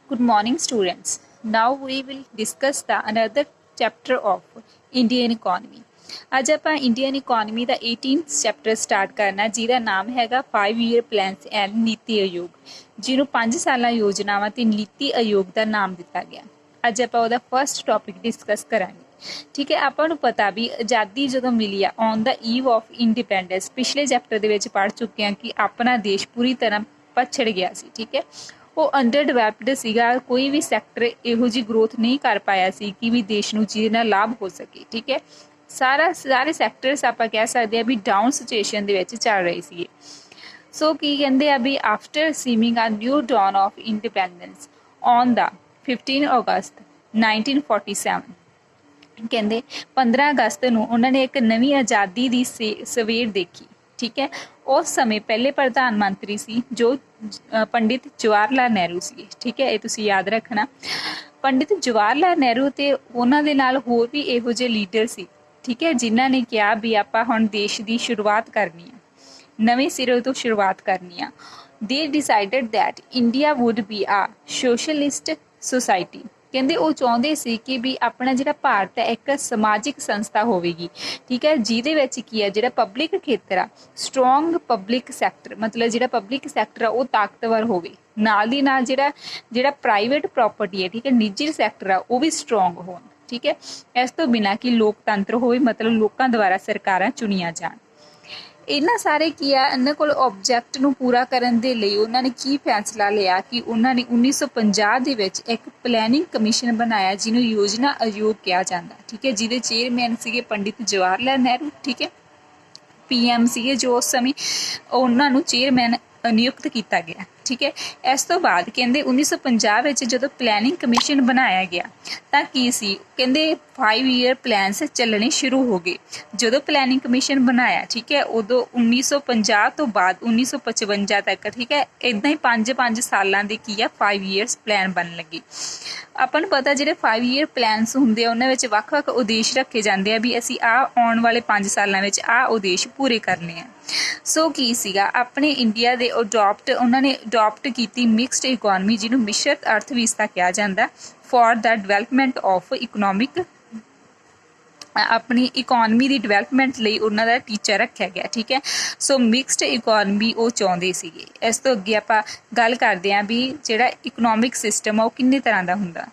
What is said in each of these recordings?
Good morning, students. Now we will discuss the another chapter of Indian economy. ਅੱਜ ਆਪਾਂ Indian economy ਦਾ 18th chapter start ਕਰਨਾ ਜਿਹਦਾ ਨਾਮ ਹੈਗਾ 5 ਈਅਰ ਪਲਾਨਸ ਐਂਡ ਨੀਤੀ ਆਯੋਗ, ਜਿਹਨੂੰ 5 ਸਾਲਾਂ ਯੋਜਨਾਵਾਂ ਤੇ ਨੀਤੀ ਆਯੋਗ ਦਾ ਨਾਮ ਦਿੱਤਾ ਗਿਆ। ਅੱਜ ਆਪਾਂ ਉਹਦਾ ਫਰਸਟ ਟੌਪਿਕ ਡਿਸਕਸ ਕਰਾਂਗੇ। ਠੀਕ ਹੈ, ਆਪਾਂ ਨੂੰ ਪਤਾ ਵੀ ਆਜ਼ਾਦੀ ਜਦੋਂ ਮਿਲੀ ਆ on the Eve of independence, ਪਿਛਲੇ ਚੈਪਟਰ ਦੇ ਵਿੱਚ ਪੜ੍ਹ ਚੁੱਕੇ ਹਾਂ ਕਿ ਆਪਣਾ ਦੇਸ਼ ਪੂਰੀ ਤਰ੍ਹਾਂ ਪਛੜ ਗਿਆ ਸੀ। ਠੀਕ ਹੈ, ਉਹ ਅੰਡਰ ਡਿਵੈਲਪਡ ਸੀਗਾ, ਕੋਈ ਵੀ ਸੈਕਟਰ ਇਹੋ ਜਿਹੀ ਗਰੋਥ ਨਹੀਂ ਕਰ ਪਾਇਆ ਸੀ ਕਿ ਵੀ ਦੇਸ਼ ਨੂੰ ਜਿਹਦੇ ਨਾਲ ਲਾਭ ਹੋ ਸਕੇ। ਠੀਕ ਹੈ, ਸਾਰੇ ਸੈਕਟਰਸ ਆਪਾਂ ਕਹਿ ਸਕਦੇ ਆ ਵੀ ਡਾਊਨ ਸਿਚੁਏਸ਼ਨ ਦੇ ਵਿੱਚ ਚੱਲ ਰਹੇ ਸੀਗੇ। ਸੋ ਕੀ ਕਹਿੰਦੇ ਆ ਵੀ ਆਫਟਰ ਸੀਮਿੰਗ ਆ new down of independence on the 15 ਅਗਸਤ 1947, ਕਹਿੰਦੇ 15 ਅਗਸਤ ਨੂੰ ਉਹਨਾਂ ਨੇ ਇੱਕ ਨਵੀਂ ਆਜ਼ਾਦੀ ਦੀ ਸਵੇਰ ਦੇਖੀ। ਠੀਕ ਹੈ, ਉਸ ਸਮੇਂ ਪਹਿਲੇ ਪ੍ਰਧਾਨ ਮੰਤਰੀ ਸੀ ਜੋ ਪੰਡਿਤ ਜਵਾਹਰ ਲਾਲ ਨਹਿਰੂ ਸੀ। ਠੀਕ ਹੈ, ਇਹ ਤੁਸੀਂ ਯਾਦ ਰੱਖਣਾ। ਪੰਡਿਤ ਜਵਾਹਰ ਲਾਲ ਨਹਿਰੂ ਤੇ ਉਹਨਾਂ ਦੇ ਨਾਲ ਹੋਰ ਵੀ ਇਹੋ ਜਿਹੇ ਲੀਡਰ ਸੀ। ਠੀਕ ਹੈ, ਜਿਨ੍ਹਾਂ ਨੇ ਕਿਹਾ ਵੀ ਆਪਾਂ ਹੁਣ ਦੇਸ਼ ਦੀ ਸ਼ੁਰੂਆਤ ਕਰਨੀ ਆ, ਨਵੇਂ ਸਿਰੇ ਤੋਂ ਸ਼ੁਰੂਆਤ ਕਰਨੀ ਆ। ਦੇ decided that India wood B ਆ ਸੋਸ਼ਲਿਸਟ ਸੁਸਾਇਟੀ। ਕਹਿੰਦੇ ਉਹ ਚਾਹੁੰਦੇ ਸੀ ਕਿ ਵੀ ਆਪਣਾ ਜਿਹੜਾ ਭਾਰਤ ਹੈ ਇੱਕ ਸਮਾਜਿਕ ਸੰਸਥਾ ਹੋਵੇਗੀ। ਠੀਕ ਹੈ, ਜਿਹਦੇ ਵਿੱਚ ਕੀ ਹੈ ਜਿਹੜਾ ਪਬਲਿਕ ਖੇਤਰ ਆ, ਸਟਰੋਂਗ ਪਬਲਿਕ ਸੈਕਟਰ, ਮਤਲਬ ਜਿਹੜਾ ਪਬਲਿਕ ਸੈਕਟਰ ਆ ਉਹ ਤਾਕਤਵਰ ਹੋਵੇ, ਨਾਲ ਦੀ ਨਾਲ ਜਿਹੜਾ ਪ੍ਰਾਈਵੇਟ ਪ੍ਰਾਪਰਟੀ ਹੈ, ਠੀਕ ਹੈ, ਨਿੱਜੀ ਸੈਕਟਰ ਆ ਉਹ ਵੀ ਸਟਰੋਂਗ ਹੋਣ। ਠੀਕ ਹੈ, ਇਸ ਤੋਂ ਬਿਨਾਂ ਕਿ ਲੋਕਤੰਤਰ ਹੋਵੇ, ਮਤਲਬ ਲੋਕਾਂ ਦੁਆਰਾ ਸਰਕਾਰਾਂ ਚੁਣੀਆਂ ਜਾਣ। ਇਹਨਾਂ ਸਾਰੇ ਕੀ ਆ, ਇਹਨਾਂ ਕੋਲ ਆਬਜੈਕਟ ਨੂੰ ਪੂਰਾ ਕਰਨ ਦੇ ਲਈ ਉਹਨਾਂ ਨੇ ਕੀ ਫੈਸਲਾ ਲਿਆ ਕਿ ਉਹਨਾਂ ਨੇ 1950 ਦੇ ਵਿੱਚ ਇੱਕ ਪਲੈਨਿੰਗ ਕਮਿਸ਼ਨ ਬਣਾਇਆ ਜਿਹਨੂੰ ਯੋਜਨਾ ਆਯੋਗ ਕਿਹਾ ਜਾਂਦਾ। ਠੀਕ ਹੈ, ਜਿਹਦੇ ਚੇਅਰਮੈਨ ਸੀਗੇ ਪੰਡਿਤ ਜਵਾਹਰ ਲਾਲ ਨਹਿਰੂ। ਠੀਕ ਹੈ, PM ਸੀਗੇ ਜੋ ਉਸ ਸਮੇਂ, ਉਹਨਾਂ ਨੂੰ ਚੇਅਰਮੈਨ ਨਿਯੁਕਤ ਕੀਤਾ ਗਿਆ। ਠੀਕ ਹੈ, ਇਸ ਤੋਂ ਬਾਅਦ ਕਹਿੰਦੇ 1950 ਵਿੱਚ ਜਦੋਂ ਪਲੈਨਿੰਗ ਕਮਿਸ਼ਨ ਬਣਾਇਆ ਗਿਆ ਤਾਂ ਕੀ ਸੀ, ਕਹਿੰਦੇ 5 ਈਅਰ ਪਲਾਨਸ ਚੱਲਣੇ ਸ਼ੁਰੂ ਹੋ ਗਏ। ਜਦੋਂ ਪਲੈਨਿੰਗ ਕਮਿਸ਼ਨ ਬਣਾਇਆ, ਠੀਕ ਹੈ, ਉਦੋਂ 1950 ਤੋਂ ਬਾਅਦ 1955 ਤੱਕ, ਠੀਕ ਹੈ, ਇੱਦਾਂ ਹੀ 5 ਸਾਲਾਂ ਦੇ ਕੀ ਆ 5 ਈਅਰਸ ਪਲਾਨ ਬਣਨ ਲੱਗੇ। ਆਪਾਂ ਨੂੰ ਪਤਾ ਜਿਹੜੇ 5 ਈਅਰ ਪਲਾਨਸ ਹੁੰਦੇ ਆ ਉਹਨਾਂ ਵਿੱਚ ਵੱਖ-ਵੱਖ ਉਦੇਸ਼ ਰੱਖੇ ਜਾਂਦੇ ਆ ਵੀ ਅਸੀਂ ਆਉਣ ਵਾਲੇ 5 ਸਾਲਾਂ ਵਿੱਚ ਉਦੇਸ਼ ਪੂਰੇ ਕਰਨੇ ਆ। ਸੋ ਕੀ ਸੀਗਾ, ਆਪਣੇ ਇੰਡੀਆ ਦੇ ਉਹਨਾਂ ਨੇ ਅਡੋਪਟ ਕੀਤੀ ਮਿਕਸਡ ਇਕੋਨਮੀ, ਜਿਹਨੂੰ ਮਿਸ਼ਰਤ ਅਰਥ ਵਿਵਸਥਾ ਕਿਹਾ ਜਾਂਦਾ, for the development of economic, ਆਪਣੀ ਇਕੋਨਮੀ ਦੀ ਡਿਵੈਲਪਮੈਂਟ ਲਈ ਉਹਨਾਂ ਦਾ ਟੀਚਾ ਰੱਖਿਆ ਗਿਆ। ਠੀਕ ਹੈ, ਸੋ ਮਿਕਸਡ ਇਕੋਨਮੀ ਉਹ ਚਾਹੁੰਦੇ ਸੀਗੇ। ਇਸ ਤੋਂ ਅੱਗੇ ਆਪਾਂ ਗੱਲ ਕਰਦੇ ਹਾਂ ਵੀ ਜਿਹੜਾ ਇਕਨੋਮਿਕ ਸਿਸਟਮ ਆ ਉਹ ਕਿੰਨੇ ਤਰ੍ਹਾਂ ਦਾ ਹੁੰਦਾ।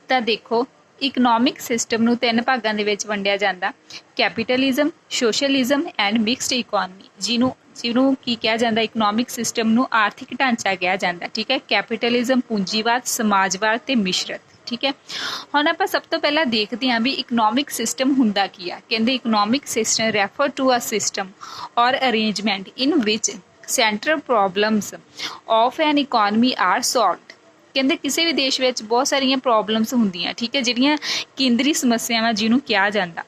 ਤਾਂ ਦੇਖੋ, ਇਕਨੋਮਿਕ ਸਿਸਟਮ ਨੂੰ 3 ਭਾਗਾਂ ਦੇ ਵਿੱਚ ਵੰਡਿਆ ਜਾਂਦਾ, capitalism, socialism and mixed economy, ਜਿਹਨੂੰ ਕੀ ਕਿਹਾ ਜਾਂਦਾ, ਇਕਨੋਮਿਕ ਸਿਸਟਮ ਨੂੰ ਆਰਥਿਕ ਢਾਂਚਾ ਕਿਹਾ ਜਾਂਦਾ। ਠੀਕ ਹੈ, ਕੈਪੀਟਲਿਜ਼ਮ ਪੂੰਜੀਵਾਦ, ਸਮਾਜਵਾਦ ਤੇ ਮਿਸ਼ਰਤ। ਠੀਕ ਹੈ, ਹੁਣ ਆਪਾਂ ਸਭ ਤੋਂ ਪਹਿਲਾਂ ਦੇਖਦੇ ਹਾਂ ਵੀ ਇਕਨੋਮਿਕ ਸਿਸਟਮ ਹੁੰਦਾ ਕੀ ਆ। ਕਹਿੰਦੇ economic system refer to a system or arrangement in which central problems of an economy are solved. ਕਹਿੰਦੇ ਕਿਸੇ ਵੀ ਦੇਸ਼ ਵਿੱਚ ਬਹੁਤ ਸਾਰੀਆਂ ਪ੍ਰੋਬਲਮਸ ਹੁੰਦੀਆਂ, ਠੀਕ ਹੈ, ਜਿਹੜੀਆਂ ਕੇਂਦਰੀ ਸਮੱਸਿਆਵਾਂ ਜਿਹਨੂੰ ਕਿਹਾ ਜਾਂਦਾ।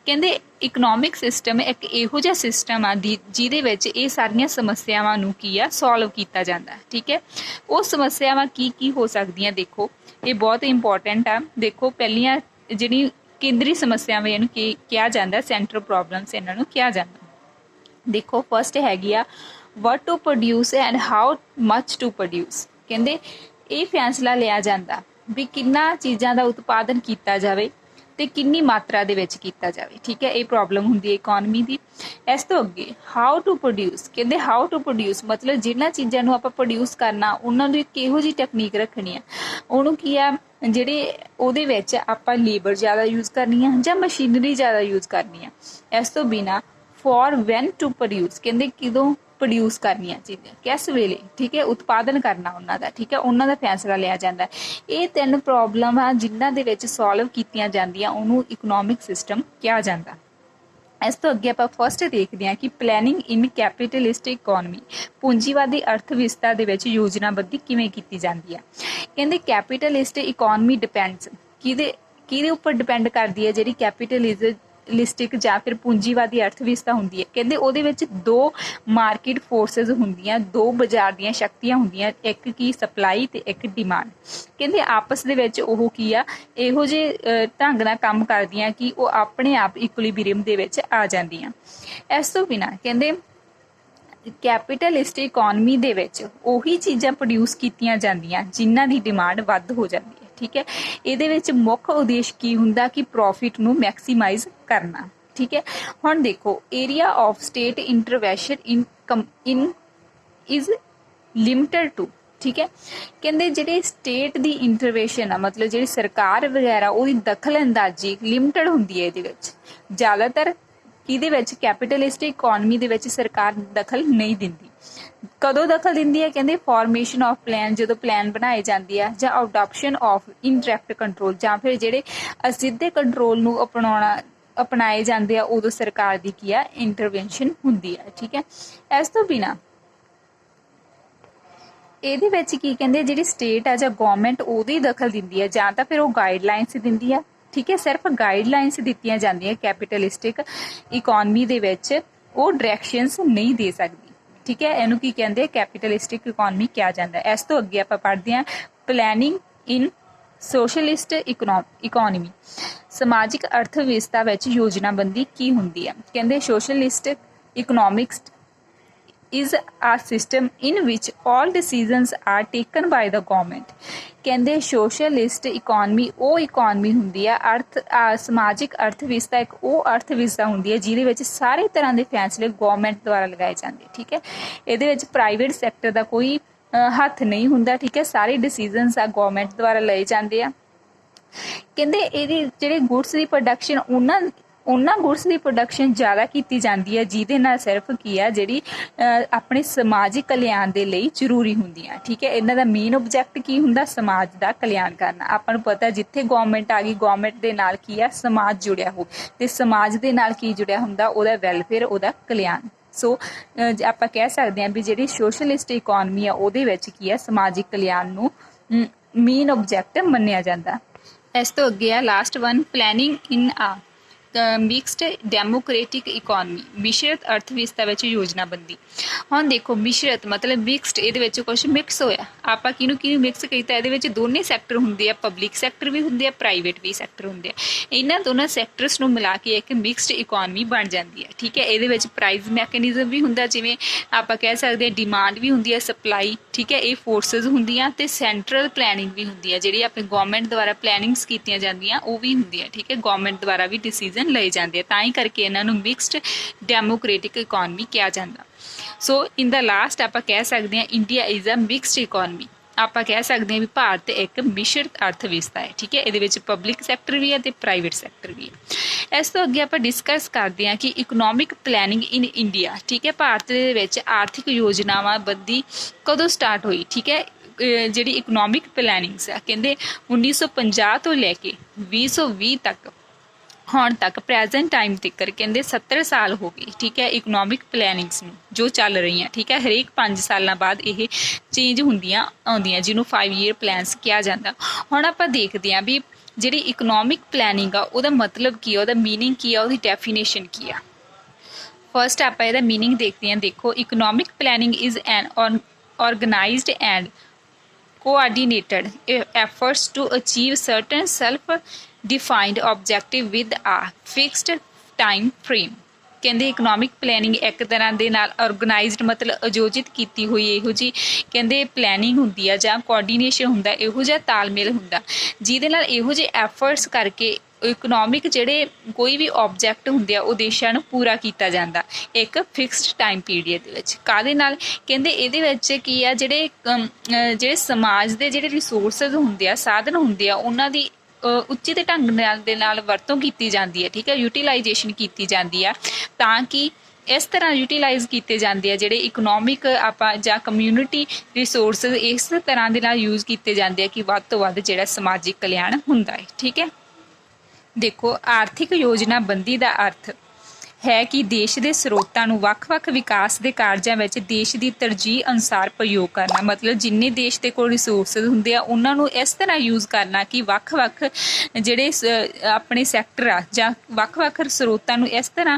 ਕਹਿੰਦੇ ਇਕਨੋਮਿਕ ਸਿਸਟਮ ਇੱਕ ਇਹੋ ਜਿਹਾ ਸਿਸਟਮ ਆ ਜਿਹਦੇ ਵਿੱਚ ਇਹ ਸਾਰੀਆਂ ਸਮੱਸਿਆਵਾਂ ਨੂੰ ਕੀ ਆ ਸੋਲਵ ਕੀਤਾ ਜਾਂਦਾ। ਠੀਕ ਹੈ, ਉਹ ਸਮੱਸਿਆਵਾਂ ਕੀ ਹੋ ਸਕਦੀਆਂ, ਦੇਖੋ ਇਹ ਬਹੁਤ ਇੰਪੋਰਟੈਂਟ ਆ। ਦੇਖੋ, ਪਹਿਲੀਆਂ ਜਿਹੜੀ ਕੇਂਦਰੀ ਸਮੱਸਿਆਵਾਂ ਇਹਨੂੰ ਕਿਹਾ ਜਾਂਦਾ, ਸੈਂਟਰਲ ਪ੍ਰੋਬਲਮਸ ਇਹਨਾਂ ਨੂੰ ਕਿਹਾ ਜਾਂਦਾ। ਦੇਖੋ, ਫਸਟ ਹੈਗੀ ਆ what to produce and how much to produce. ਕਹਿੰਦੇ ਇਹ ਫੈਸਲਾ ਲਿਆ ਜਾਂਦਾ ਵੀ ਕਿੰਨਾ ਚੀਜ਼ਾਂ ਦਾ ਉਤਪਾਦਨ ਕੀਤਾ ਜਾਵੇ ਤੇ ਕਿੰਨੀ ਮਾਤਰਾ ਦੇ ਵਿੱਚ ਕੀਤਾ ਜਾਵੇ। ਠੀਕ ਹੈ, ਇਹ ਪ੍ਰੋਬਲਮ ਹੁੰਦੀ ਹੈ ਇਕੋਨਮੀ ਦੀ। ਇਸ ਤੋਂ ਅੱਗੇ ਹਾਊ ਟੂ ਪ੍ਰੋਡਿਊਸ, ਕਹਿੰਦੇ ਹਾਊ ਟੂ ਪ੍ਰੋਡਿਊਸ ਮਤਲਬ ਜਿਹਨਾਂ ਚੀਜ਼ਾਂ ਨੂੰ ਆਪਾਂ ਪ੍ਰੋਡਿਊਸ ਕਰਨਾ ਉਹਨਾਂ ਨੂੰ ਕਿਹੋ ਜਿਹੀ ਟੈਕਨੀਕ ਰੱਖਣੀ ਆ, ਉਹਨੂੰ ਕੀ ਆ ਜਿਹੜੇ ਉਹਦੇ ਵਿੱਚ ਆਪਾਂ ਲੇਬਰ ਜ਼ਿਆਦਾ ਯੂਜ਼ ਕਰਨੀ ਆ ਜਾਂ ਮਸ਼ੀਨਰੀ ਜ਼ਿਆਦਾ ਯੂਜ਼ ਕਰਨੀ ਆ। ਇਸ ਤੋਂ ਬਿਨਾਂ ਫॉर ਵੈਨ ਟੂ ਪ੍ਰੋਡਿਊਸ, ਕਹਿੰਦੇ ਕਿਦੋਂ ਪ੍ਰੋਡਿਊਸ ਕਰਨੀਆਂ ਚੀਜ਼ਾਂ, ਕਿਸ ਵੇਲੇ, ਠੀਕ ਹੈ, ਉਤਪਾਦਨ ਕਰਨਾ ਉਹਨਾਂ ਦਾ। ਠੀਕ ਹੈ, ਉਹਨਾਂ ਦਾ ਫੈਸਲਾ ਲਿਆ ਜਾਂਦਾ। ਇਹ 3 ਪ੍ਰੋਬਲਮ ਆ ਜਿਨ੍ਹਾਂ ਦੇ ਵਿੱਚ ਸੋਲਵ ਕੀਤੀਆਂ ਜਾਂਦੀਆਂ, ਉਹਨੂੰ ਇਕਨੋਮਿਕ ਸਿਸਟਮ ਕਿਹਾ ਜਾਂਦਾ। ਇਸ ਤੋਂ ਅੱਗੇ ਆਪਾਂ ਫਸਟ ਦੇਖਦੇ ਹਾਂ ਕਿ ਪਲੈਨਿੰਗ ਇਨ ਕੈਪੀਟਲਿਸਟਿਕ ਇਕੋਨਮੀ, ਪੂੰਜੀਵਾਦੀ ਅਰਥ ਵਿਵਸਥਾ ਦੇ ਵਿੱਚ ਯੋਜਨਾਬੰਦੀ ਕਿਵੇਂ ਕੀਤੀ ਜਾਂਦੀ ਆ। ਕਹਿੰਦੇ ਕੈਪੀਟਲਿਸਟ ਇਕੋਨਮੀ ਡਿਪੈਂਡਸ, ਕਿਹਦੇ ਉੱਪਰ ਡਿਪੈਂਡ ਕਰਦੀ ਹੈ ਜਿਹੜੀ ਕੈਪੀਟਲਿਸਟਿਕ ਜਾਂ ਫਿਰ ਪੂੰਜੀਵਾਦੀ ਅਰਥ ਵਿਵਸਥਾ ਹੁੰਦੀ ਹੈ। ਕਹਿੰਦੇ ਉਹਦੇ ਵਿੱਚ 2 ਮਾਰਕੀਟ ਫੋਰਸਿਸ ਹੁੰਦੀਆਂ, 2 ਬਾਜ਼ਾਰ ਦੀਆਂ ਸ਼ਕਤੀਆਂ ਹੁੰਦੀਆਂ, ਇੱਕ ਕੀ ਸਪਲਾਈ ਤੇ ਇੱਕ ਡਿਮਾਂਡ। ਕਹਿੰਦੇ ਆਪਸ ਦੇ ਵਿੱਚ ਉਹ ਕੀ ਆ ਇਹੋ ਜਿਹੇ ਢੰਗ ਨਾਲ ਕੰਮ ਕਰਦੀਆਂ ਕਿ ਉਹ ਆਪਣੇ ਆਪ ਇਕੁਇਲਿਬਰੀਅਮ ਦੇ ਵਿੱਚ ਆ ਜਾਂਦੀਆਂ। ਇਸ ਤੋਂ ਬਿਨਾਂ ਕਹਿੰਦੇ ਕੈਪੀਟਲਿਸਟ ਇਕੋਨਮੀ ਦੇ ਵਿੱਚ ਉਹੀ ਚੀਜ਼ਾਂ ਪ੍ਰੋਡਿਊਸ ਕੀਤੀਆਂ ਜਾਂਦੀਆਂ ਜਿਨ੍ਹਾਂ ਦੀ ਡਿਮਾਂਡ ਵੱਧ ਹੋ ਜਾਂਦੀ ਹੈ। ਠੀਕ ਹੈ, ਇਹਦੇ ਵਿੱਚ ਮੁੱਖ ਉਦੇਸ਼ ਕੀ ਹੁੰਦਾ ਕਿ ਪ੍ਰੋਫਿਟ ਨੂੰ ਮੈਕਸੀਮਾਈਜ਼ ਕਰਨਾ। ਠੀਕ ਹੈ, ਹੁਣ ਦੇਖੋ area of state intervention in is limited to. ਠੀਕ ਹੈ, ਕਹਿੰਦੇ ਜਿਹੜੇ ਸਟੇਟ ਦੀ ਇੰਟਰਵੈਂਸ਼ਨ ਆ ਮਤਲਬ ਜਿਹੜੀ ਸਰਕਾਰ ਵਗੈਰਾ ਉਹਦੀ ਦਖਲ ਅੰਦਾਜ਼ੀ ਲਿਮਟਡ ਹੁੰਦੀ ਹੈ। ਇਹਦੇ ਵਿੱਚ ਜ਼ਿਆਦਾਤਰ ਕਿਹਦੇ ਵਿੱਚ ਕੈਪੀਟਲਿਸਟ ਇਕੋਨਮੀ ਦੇ ਵਿੱਚ ਸਰਕਾਰ ਦਖਲ ਨਹੀਂ ਦਿੰਦੀ। ਕਦੋਂ ਦਖਲ ਦਿੰਦੀ ਹੈ? ਕਹਿੰਦੇ ਫਾਰਮੇਸ਼ਨ ਆਫ ਪਲਾਨ, ਜਦੋਂ ਪਲਾਨ ਬਣਾਏ ਜਾਂਦੇ ਆ, ਜਾਂ ਅਡਾਪਸ਼ਨ ਆਫ ਇਨਡਾਇਰੈਕਟ ਕੰਟਰੋਲ, ਜਾਂ ਫਿਰ ਜਿਹੜੇ ਅਸਿੱਧੇ ਕੰਟਰੋਲ ਨੂੰ ਅਪਣਾਏ ਜਾਂਦੇ ਆ ਉਦੋਂ ਸਰਕਾਰ ਦੀ ਕੀ ਆ ਇੰਟਰਵੈਂਸ਼ਨ ਹੁੰਦੀ ਆ। ਠੀਕ ਹੈ, ਇਸ ਤੋਂ ਬਿਨਾਂ ਇਹਦੇ ਵਿੱਚ ਕੀ ਕਹਿੰਦੇ ਜਿਹੜੀ ਸਟੇਟ ਆ ਜਾਂ ਗਵਰਨਮੈਂਟ ਉਹਦੀ ਦਖਲ ਦਿੰਦੀ ਹੈ, ਜਾਂ ਤਾਂ ਫਿਰ ਉਹ ਗਾਈਡਲਾਈਨਸ ਦਿੰਦੀ ਆ। ਠੀਕ ਹੈ, ਸਿਰਫ ਗਾਈਡਲਾਈਨਸ ਦਿੱਤੀਆਂ ਜਾਂਦੀਆਂ ਕੈਪੀਟਲਿਸਟਿਕ ਇਕੋਨਮੀ ਦੇ ਵਿੱਚ, ਉਹ ਡਾਇਰੈਕਸ਼ਨਸ ਨਹੀਂ ਦੇ ਸਕਦੀ। ਠੀਕ ਹੈ, ਇਹਨੂੰ ਕੀ ਕਹਿੰਦੇ ਕੈਪੀਟਲਿਸਟਿਕ ਇਕੋਨਮੀ ਕਿਹਾ ਜਾਂਦਾ। ਇਸ ਤੋਂ ਅੱਗੇ ਆਪਾਂ ਪੜ੍ਹਦੇ ਹਾਂ ਪਲੈਨਿੰਗ ਇਨ ਸੋਸ਼ਲਿਸਟ ਇਕੋਨਮੀ। ਸਮਾਜਿਕ ਅਰਥ ਵਿਵਸਥਾ ਵਿੱਚ ਯੋਜਨਾਬੰਦੀ ਕੀ ਹੁੰਦੀ ਹੈ? ਕਹਿੰਦੇ socialist economics is a system in which all decisions are taken by the government। ਕਹਿੰਦੇ ਸੋਸ਼ਲਿਸਟ ਇਕੋਨਮੀ ਉਹ ਇਕੋਨਮੀ ਹੁੰਦੀ ਆ ਸਮਾਜਿਕ ਅਰਥ ਵਿਵਸਥਾ ਇੱਕ ਉਹ ਅਰਥ ਵਿਵਸਥਾ ਹੁੰਦੀ ਹੈ ਜਿਹਦੇ ਵਿੱਚ ਸਾਰੇ ਤਰ੍ਹਾਂ ਦੇ ਫੈਸਲੇ ਗਵਰਨਮੈਂਟ ਦੁਆਰਾ ਲਗਾਏ ਜਾਂਦੇ। ਠੀਕ ਹੈ, ਇਹਦੇ ਵਿੱਚ ਪ੍ਰਾਈਵੇਟ ਸੈਕਟਰ ਦਾ ਕੋਈ ਹੱਥ ਨਹੀਂ ਹੁੰਦਾ। ਠੀਕ ਹੈ, ਸਾਰੇ ਡਿਸੀਜ਼ਨਸ ਆ ਗਵਰਨਮੈਂਟ ਦੁਆਰਾ ਲਏ ਜਾਂਦੇ ਆ। ਕਹਿੰਦੇ ਇਹਦੀ ਜਿਹੜੇ ਗੁੱਡਸ ਦੀ ਪ੍ਰੋਡਕਸ਼ਨ ਉਹਨਾਂ ਗੁੱਡਸ ਦੀ ਪ੍ਰੋਡਕਸ਼ਨ ਜ਼ਿਆਦਾ ਕੀਤੀ ਜਾਂਦੀ ਹੈ ਜਿਹਦੇ ਨਾਲ ਸਿਰਫ ਕੀ ਆ ਜਿਹੜੀ ਆਪਣੇ ਸਮਾਜਿਕ ਕਲਿਆਣ ਦੇ ਲਈ ਜ਼ਰੂਰੀ ਹੁੰਦੀਆਂ। ਠੀਕ ਹੈ, ਇਹਨਾਂ ਦਾ ਮੇਨ ਆਬਜੈਕਟ ਕੀ ਹੁੰਦਾ? ਸਮਾਜ ਦਾ ਕਲਿਆਣ ਕਰਨਾ। ਆਪਾਂ ਨੂੰ ਪਤਾ ਜਿੱਥੇ ਗਵਰਨਮੈਂਟ ਆ ਗਈ, ਗਵਰਨਮੈਂਟ ਦੇ ਨਾਲ ਕੀ ਆ ਸਮਾਜ ਜੁੜਿਆ ਹੋ, ਤੇ ਸਮਾਜ ਦੇ ਨਾਲ ਕੀ ਜੁੜਿਆ ਹੁੰਦਾ? ਉਹਦਾ ਵੈਲਫੇਅਰ, ਉਹਦਾ ਕਲਿਆਣ। ਸੋ ਆਪਾਂ ਕਹਿ ਸਕਦੇ ਹਾਂ ਵੀ ਜਿਹੜੀ ਸੋਸ਼ਲਿਸਟ ਇਕੋਨਮੀ ਆ ਉਹਦੇ ਵਿੱਚ ਕੀ ਆ ਸਮਾਜਿਕ ਕਲਿਆਣ ਨੂੰ ਮੇਨ ਆਬਜੈਕਟ ਮੰਨਿਆ ਜਾਂਦਾ। ਇਸ ਤੋਂ ਅੱਗੇ ਆ ਲਾਸਟ ਵਨ ਪਲੈਨਿੰਗ ਇਨ ਆ ਮਿਕਸਡ ਡੈਮੋਕ੍ਰੇਟਿਕ ਇਕੋਨਮੀ। ਮਿਸ਼ਰਤ ਅਰਥ ਵਿਵਸਥਾ ਵਿੱਚ ਯੋਜਨਾਬੰਦੀ। ਹੁਣ ਦੇਖੋ ਮਿਸ਼ਰਤ ਮਤਲਬ ਮਿਕਸਡ, ਇਹਦੇ ਵਿੱਚ ਕੁਛ ਮਿਕਸ ਹੋਇਆ। ਆਪਾਂ ਕਿਹਨੂੰ ਮਿਕਸ ਕੀਤਾ? ਇਹਦੇ ਵਿੱਚ ਦੋਨੇ ਸੈਕਟਰ ਹੁੰਦੇ ਆ, ਪਬਲਿਕ ਸੈਕਟਰ ਵੀ ਹੁੰਦੇ ਆ, ਪ੍ਰਾਈਵੇਟ ਵੀ ਸੈਕਟਰ ਹੁੰਦੇ ਆ। ਇਹਨਾਂ ਦੋਨਾਂ ਸੈਕਟਰਸ ਨੂੰ ਮਿਲਾ ਕੇ ਇੱਕ ਮਿਕਸਡ ਇਕੋਨਮੀ ਬਣ ਜਾਂਦੀ ਹੈ। ਠੀਕ ਹੈ, ਇਹਦੇ ਵਿੱਚ ਪ੍ਰਾਈਸ ਮੈਕੈਨਿਜ਼ਮ ਵੀ ਹੁੰਦਾ, ਜਿਵੇਂ ਆਪਾਂ ਕਹਿ ਸਕਦੇ ਹਾਂ ਡਿਮਾਂਡ ਵੀ ਹੁੰਦੀ ਹੈ, ਸਪਲਾਈ। ਠੀਕ ਹੈ, ਇਹ ਫੋਰਸਿਸ ਹੁੰਦੀਆਂ, ਤੇ ਸੈਂਟਰਲ ਪਲੈਨਿੰਗ ਵੀ ਹੁੰਦੀ ਹੈ, ਜਿਹੜੀ ਆਪਣੀ ਗਵਰਨਮੈਂਟ ਦੁਆਰਾ ਪਲੈਨਿੰਗਸ ਕੀਤੀਆਂ ਜਾਂਦੀਆਂ ਉਹ ਵੀ ਹੁੰਦੀ ਹੈ। ਠੀਕ ਹੈ, ਗਵਰਨਮੈਂਟ ਦੁਆਰਾ ਵੀ ਡਿਸੀਜ਼ਨ ਲਏ ਜਾਂਦੇ ਆ, ਤਾਂ ਹੀ ਕਰਕੇ ਇਹਨਾਂ ਨੂੰ ਮਿਕਸਡ ਡੈਮੋਕ੍ਰੇਟਿਕ ਇਕੋਨਮੀ ਕਿਹਾ ਜਾਂਦਾ। ਸੋ ਇਨ ਦਾ ਲਾਸਟ ਆਪਾਂ ਕਹਿ ਸਕਦੇ ਹਾਂ India is a mixed economy. ਆਪਾਂ ਕਹਿ ਸਕਦੇ ਹਾਂ ਵੀ ਭਾਰਤ ਇੱਕ ਮਿਸ਼ਰਤ ਅਰਥ ਵਿਵਸਥਾ ਹੈ। ਠੀਕ ਹੈ, ਇਹਦੇ ਵਿੱਚ ਪਬਲਿਕ ਸੈਕਟਰ ਵੀ ਹੈ ਤੇ ਪ੍ਰਾਈਵੇਟ ਸੈਕਟਰ ਵੀ ਹੈ। ਇਸ ਤੋਂ ਅੱਗੇ ਆਪਾਂ ਡਿਸਕਸ ਕਰਦੇ ਹਾਂ ਕਿ ਇਕਨੋਮਿਕ ਪਲੈਨਿੰਗ ਇਨ ਇੰਡੀਆ। ਠੀਕ ਹੈ, ਭਾਰਤ ਦੇ ਵਿੱਚ ਆਰਥਿਕ ਯੋਜਨਾਵਾਂ ਬੰਦੀ ਕਦੋਂ ਸਟਾਰਟ ਹੋਈ? ਠੀਕ ਹੈ, ਜਿਹੜੀ ਇਕਨੋਮਿਕ ਪਲੈਨਿੰਗਸ ਆ ਕਹਿੰਦੇ 1950 ਤੋਂ ਲੈ ਕੇ 2020 ਤੱਕ ਹੁਣ ਤੱਕ ਪ੍ਰੈਜ਼ੈਂਟ ਟਾਈਮ ਤੱਕ ਕਹਿੰਦੇ 70 ਸਾਲ ਹੋ ਗਏ। ਠੀਕ ਹੈ, ਇਕਨੋਮਿਕ ਪਲੈਨਿੰਗਸ ਨੂੰ ਜੋ ਚੱਲ ਰਹੀਆਂ। ਠੀਕ ਹੈ, ਹਰੇਕ 5 ਸਾਲਾਂ ਬਾਅਦ ਇਹ ਚੇਂਜ ਹੁੰਦੀਆਂ ਆਉਂਦੀਆਂ, ਜਿਹਨੂੰ 5 ਈਅਰ ਪਲਾਨਸ ਕਿਹਾ ਜਾਂਦਾ। ਹੁਣ ਆਪਾਂ ਦੇਖਦੇ ਹਾਂ ਵੀ ਜਿਹੜੀ ਇਕਨੋਮਿਕ ਪਲੈਨਿੰਗ ਆ ਉਹਦਾ ਮਤਲਬ ਕੀ ਆ, ਉਹਦਾ ਮੀਨਿੰਗ ਕੀ ਆ, ਉਹਦੀ ਡੈਫੀਨੇਸ਼ਨ ਕੀ ਆ। ਫਸਟ ਆਪਾਂ ਇਹਦਾ ਮੀਨਿੰਗ ਦੇਖਦੇ ਹਾਂ। ਦੇਖੋ economic planning is an organized and coordinated efforts to achieve certain self-defined objective with a fixed time frame। ਕਹਿੰਦੇ ਇਕਨੋਮਿਕ ਪਲੈਨਿੰਗ ਇੱਕ ਤਰ੍ਹਾਂ ਦੇ ਨਾਲ ਔਰਗਨਾਈਜ਼ਡ ਮਤਲਬ ਆਯੋਜਿਤ ਕੀਤੀ ਹੋਈ ਇਹੋ ਜਿਹੀ ਕਹਿੰਦੇ ਪਲੈਨਿੰਗ ਹੁੰਦੀ ਆ, ਜਾਂ ਕੋਆਰਡੀਨੇਸ਼ਨ ਹੁੰਦਾ, ਇਹੋ ਜਿਹਾ ਤਾਲਮੇਲ ਹੁੰਦਾ ਜਿਹਦੇ ਨਾਲ ਇਹੋ ਜਿਹੇ ਐਫਰਟਸ ਕਰਕੇ ਇਕਨੋਮਿਕ ਜਿਹੜੇ ਕੋਈ ਵੀ ਆਬਜੈਕਟ ਹੁੰਦੇ ਆ ਉਦੇਸ਼ਾਂ ਨੂੰ ਪੂਰਾ ਕੀਤਾ ਜਾਂਦਾ ਇੱਕ ਫਿਕਸਡ ਟਾਈਮ ਪੀਰੀਅਡ ਦੇ ਵਿੱਚ। ਕਾਹਦੇ ਨਾਲ? ਕਹਿੰਦੇ ਇਹਦੇ ਵਿੱਚ ਕੀ ਆ ਜਿਹੜੇ ਸਮਾਜ ਦੇ ਜਿਹੜੇ ਰਿਸੋਰਸਿਸ ਹੁੰਦੇ ਆ, ਸਾਧਨ ਹੁੰਦੇ ਆ, ਉਹਨਾਂ ਦੀ ਉੱਚਿਤ ਢੰਗ ਦੇ ਨਾਲ ਵਰਤੋਂ ਕੀਤੀ ਜਾਂਦੀ ਹੈ। ਠੀਕ ਹੈ, ਯੂਟੀਲਾਈਜੇਸ਼ਨ ਕੀਤੀ ਜਾਂਦੀ ਆ, ਤਾਂ ਕਿ ਇਸ ਤਰ੍ਹਾਂ ਯੂਟੀਲਾਈਜ਼ ਕੀਤੇ ਜਾਂਦੇ ਆ ਜਿਹੜੇ ਇਕਨੋਮਿਕ ਆਪਾਂ ਜਾਂ ਕਮਿਊਨਿਟੀ ਰਿਸੋਰਸਿਸ ਇਸ ਤਰ੍ਹਾਂ ਦੇ ਨਾਲ ਯੂਜ਼ ਕੀਤੇ ਜਾਂਦੇ ਆ ਕਿ ਵੱਧ ਤੋਂ ਵੱਧ ਜਿਹੜਾ ਸਮਾਜਿਕ ਕਲਿਆਣ ਹੁੰਦਾ ਹੈ। ਠੀਕ ਹੈ, ਦੇਖੋ ਆਰਥਿਕ ਯੋਜਨਾਬੰਦੀ ਦਾ ਅਰਥ ਹੈ ਕਿ ਦੇਸ਼ ਦੇ ਸਰੋਤਾਂ ਨੂੰ ਵੱਖ-ਵੱਖ ਵਿਕਾਸ ਦੇ ਕਾਰਜਾਂ ਵਿੱਚ ਦੇਸ਼ ਦੀ ਤਰਜੀਹ ਅਨੁਸਾਰ ਪ੍ਰਯੋਗ ਕਰਨਾ। ਮਤਲਬ ਜਿੰਨੇ ਦੇਸ਼ ਦੇ ਕੋਲ ਰਿਸੋਰਸਿਸ ਹੁੰਦੇ ਆ ਉਹਨਾਂ ਨੂੰ ਇਸ ਤਰ੍ਹਾਂ ਯੂਜ਼ ਕਰਨਾ ਕਿ ਵੱਖ-ਵੱਖ ਜਿਹੜੇ ਆਪਣੇ ਸੈਕਟਰ ਆ ਜਾਂ ਵੱਖ-ਵੱਖ ਸਰੋਤਾਂ ਨੂੰ ਇਸ ਤਰ੍ਹਾਂ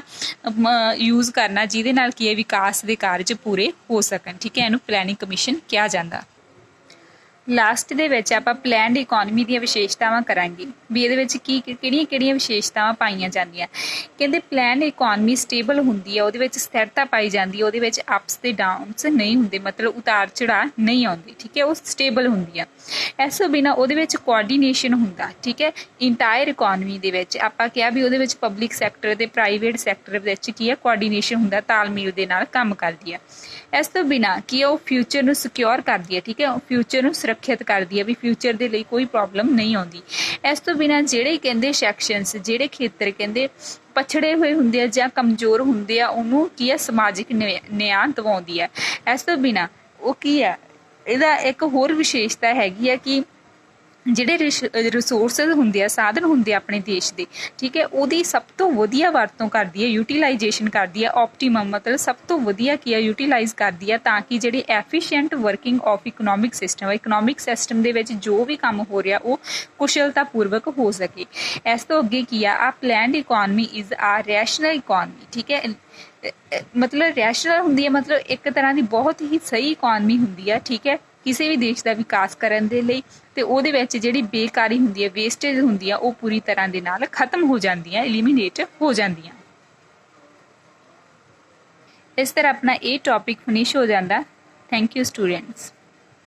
ਯੂਜ਼ ਕਰਨਾ ਜਿਹਦੇ ਨਾਲ ਕੀ ਹੈ ਵਿਕਾਸ ਦੇ ਕਾਰਜ ਪੂਰੇ ਹੋ ਸਕਣ। ਠੀਕ ਹੈ, ਇਹਨੂੰ ਪਲੈਨਿੰਗ ਕਮਿਸ਼ਨ ਕਿਹਾ ਜਾਂਦਾ। ਲਾਸਟ ਦੇ ਵਿੱਚ ਆਪਾਂ ਪਲੈਨਡ ਇਕੋਨਮੀ ਦੀਆਂ ਵਿਸ਼ੇਸ਼ਤਾਵਾਂ ਕਰਾਂਗੇ ਵੀ ਇਹਦੇ ਵਿੱਚ ਕਿਹੜੀਆਂ ਵਿਸ਼ੇਸ਼ਤਾਵਾਂ ਪਾਈਆਂ ਜਾਂਦੀਆਂ। ਕਹਿੰਦੇ ਪਲੈਨਡ ਇਕੋਨਮੀ ਸਟੇਬਲ ਹੁੰਦੀ ਹੈ, ਉਹਦੇ ਵਿੱਚ ਸਥਿਰਤਾ ਪਾਈ ਜਾਂਦੀ ਹੈ, ਉਹਦੇ ਵਿੱਚ ਅਪਸ ਤੇ ਡਾਊਨਸ ਨਹੀਂ ਹੁੰਦੇ, ਮਤਲਬ ਉਤਾਰ ਚੜਾਅ ਨਹੀਂ ਆਉਂਦੇ, ਠੀਕ ਹੈ, ਉਹ ਸਟੇਬਲ ਹੁੰਦੀ ਆ। ਇਸ ਤੋਂ ਬਿਨਾਂ ਉਹਦੇ ਵਿੱਚ ਕੋਆਰਡੀਨੇਸ਼ਨ ਹੁੰਦਾ, ਠੀਕ ਹੈ। ਇੰਟਾਇਰ ਇਕੋਨਮੀ ਦੇ ਵਿੱਚ ਆਪਾਂ ਕਿਹਾ ਵੀ ਉਹਦੇ ਵਿੱਚ ਪਬਲਿਕ ਸੈਕਟਰ ਤੇ ਪ੍ਰਾਈਵੇਟ ਸੈਕਟਰ ਵਿੱਚ ਕੀ ਹੈ, ਕੋਆਰਡੀਨੇਸ਼ਨ ਹੁੰਦਾ, ਤਾਲਮੇਲ ਦੇ ਨਾਲ ਕੰਮ ਕਰਦੀ ਹੈ। ਇਸ ਤੋਂ ਬਿਨਾਂ ਕੀ ਉਹ ਫਿਊਚਰ ਨੂੰ ਸਿਕਿਉਰ ਕਰਦੀ ਹੈ, ਠੀਕ ਹੈ, ਫਿਊਚਰ ਨੂੰ ਸੁਰੱਖਿਅਤ ਕਰਦੀ ਹੈ ਵੀ ਫਿਊਚਰ ਦੇ ਲਈ ਕੋਈ ਪ੍ਰੋਬਲਮ ਨਹੀਂ ਆਉਂਦੀ। ਇਸ ਤੋਂ ਬਿਨਾਂ ਜਿਹੜੇ ਕਹਿੰਦੇ ਸੈਕਸ਼ਨਸ, ਜਿਹੜੇ ਖੇਤਰ ਕਹਿੰਦੇ ਪਛੜੇ ਹੋਏ ਹੁੰਦੇ ਆ ਜਾਂ ਕਮਜ਼ੋਰ ਹੁੰਦੇ ਆ, ਉਹਨੂੰ ਕੀ ਹੈ, ਸਮਾਜਿਕ ਨਿਆਂ ਦਿਵਾਉਂਦੀ ਹੈ। ਇਸ ਤੋਂ ਬਿਨਾਂ ਉਹ ਕੀ ਹੈ, ਇਹਦਾ ਇੱਕ ਹੋਰ ਵਿਸ਼ੇਸ਼ਤਾ ਹੈਗੀ ਆ ਕਿ ਜਿਹੜੇ ਰਿਸੋਰਸਿਸ ਹੁੰਦੇ ਆ, ਸਾਧਨ ਹੁੰਦੇ ਆ ਆਪਣੇ ਦੇਸ਼ ਦੇ, ਠੀਕ ਹੈ, ਉਹਦੀ ਸਭ ਤੋਂ ਵਧੀਆ ਵਰਤੋਂ ਕਰਦੀ ਹੈ, ਯੂਟੀਲਾਈਜੇਸ਼ਨ ਕਰਦੀ ਹੈ, ਆਪਟੀਮਮ ਮਤਲਬ ਸਭ ਤੋਂ ਵਧੀਆ ਕੀ ਹੈ, ਯੂਟੀਲਾਈਜ਼ ਕਰਦੀ ਹੈ, ਤਾਂ ਕਿ ਜਿਹੜੀ efficient working of economic system ਦੇ ਵਿੱਚ ਜੋ ਵੀ ਕੰਮ ਹੋ ਰਿਹਾ ਉਹ ਕੁਸ਼ਲਤਾਪੂਰਵਕ ਹੋ ਸਕੇ। ਇਸ ਤੋਂ ਅੱਗੇ ਕੀ ਆ ਪਲੈਨਡ ਇਕੋਨਮੀ ਇਜ਼ ਆ ਰੈਸ਼ਨਲ ਇਕੋਨਮੀ, ਠੀਕ ਹੈ, ਮਤਲਬ ਰੈਸ਼ਨਲ ਹੁੰਦੀ ਹੈ, ਮਤਲਬ ਇੱਕ ਤਰ੍ਹਾਂ ਦੀ ਬਹੁਤ ਹੀ ਸਹੀ ਇਕੋਨਮੀ ਹੁੰਦੀ ਹੈ, ਠੀਕ ਹੈ, ਕਿਸੇ ਵੀ ਦੇਸ਼ ਦਾ ਵਿਕਾਸ ਕਰਨ ਦੇ ਲਈ। ਤੇ ਉਹਦੇ ਵਿੱਚ ਜਿਹੜੀ ਬੇਕਾਰੀ ਹੁੰਦੀ ਹੈ, ਵੇਸਟੇਜ ਹੁੰਦੀ ਆ, ਉਹ ਪੂਰੀ ਤਰ੍ਹਾਂ ਦੇ ਨਾਲ ਖਤਮ ਹੋ ਜਾਂਦੀਆਂ, ਐਲੀਮੀਨੇਟ ਹੋ ਜਾਂਦੀਆਂ। ਇਸ ਤਰ੍ਹਾਂ ਆਪਣਾ ਇਹ ਟੌਪਿਕ ਫਿਨਿਸ਼ ਹੋ ਜਾਂਦਾ। Thank you students.